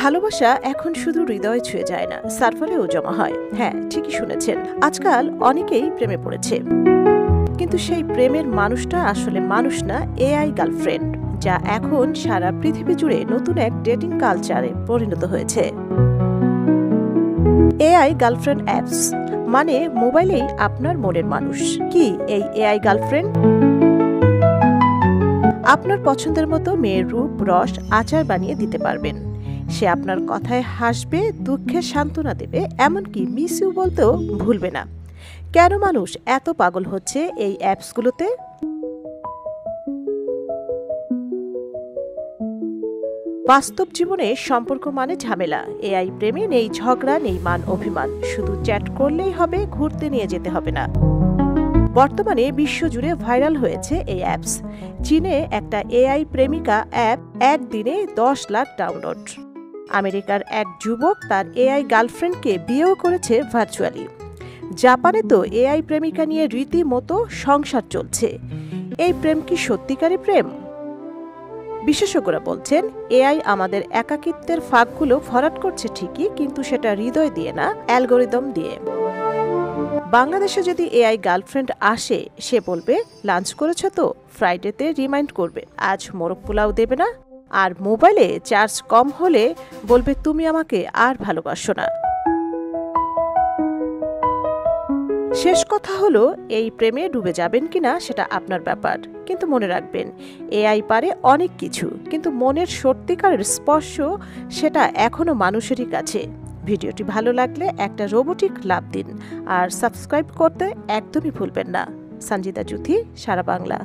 ভালোবাসা এখন শুধু হৃদয়ে ছুঁয়ে যায় না, সার্ভারেও জমা হয়। হ্যাঁ, ঠিকই শুনেছেন। আজকাল অনেকেই প্রেমে পড়েছে, কিন্তু সেই প্রেমের মানুষটা আসলে মানুষ না, এআই গার্লফ্রেন্ড, যা এখন সারা পৃথিবী জুড়ে নতুন এক ডেটিং কালচারে পরিণত হয়েছে। এআই গার্লফ্রেন্ড অ্যাপস মানে মোবাইলেই আপনার মনের মানুষ। কি এই এআই গার্লফ্রেন্ড? আপনার পছন্দের মতো মেয়ের রূপ, রস, আচার বানিয়ে দিতে পারবেন। সে আপনার কথায় হাসবে, দুঃখে সান্ত্বনা দেবে, এমনকি মিস ইউ বলতেও ভুলবে না। কেন মানুষ এত পাগল হচ্ছে এই অ্যাপসগুলোতে? বাস্তব জীবনে সম্পর্ক মানে ঝামেলা। এআই প্রেমে নেই ঝগড়া, নেই মান অভিমান, শুধু চ্যাট করলেই হবে, ঘুরতে নিয়ে যেতে হবে না। বর্তমানে বিশ্বজুড়ে ভাইরাল হয়েছে এই অ্যাপস। চীনে একটা এআই প্রেমিকা অ্যাপ একদিনে 10 লাখ ডাউনলোড। আমেরিকার এক যুবক তার এআই গার্লফ্রেন্ডকে বিয়েও করেছে ভার্চুয়ালি। জাপানে তো এআই প্রেমিকা নিয়ে রীতিমতো সংসার চলছে। এই প্রেম কি সত্যিকারের প্রেম? বিশেষজ্ঞরা বলছেন, এআই আমাদের একাকিত্বের ফাঁকগুলো ভরাট করছে ঠিকই, কিন্তু সেটা হৃদয় দিয়ে না, অ্যালগোরিদম দিয়ে। বাংলাদেশে যদি এআই গার্লফ্রেন্ড আসে, সে বলবে লাঞ্চ করেছ তো, ফ্রাইডেতে রিমাইন্ড করবে, আজ মোরগ পোলাও দেবে না, আর মোবাইলে চার্জ কম হলে বলবে তুমি আমাকে আর ভালোবাসো না। শেষ কথা হলো, এই প্রেমে ডুবে যাবেন কিনা সেটা আপনার ব্যাপার, কিন্তু মনে রাখবেন এআই পারে অনেক কিছু, কিন্তু মনের সত্যিকারের স্পর্শ সেটা এখনো মানুষেরই কাছে। ভিডিওটি ভালো লাগলে একটা রোবোটিক লাভ দিন, আর সাবস্ক্রাইব করতে একদমই ভুলবেন না। সঞ্জিতা জুথি, সারা বাংলা।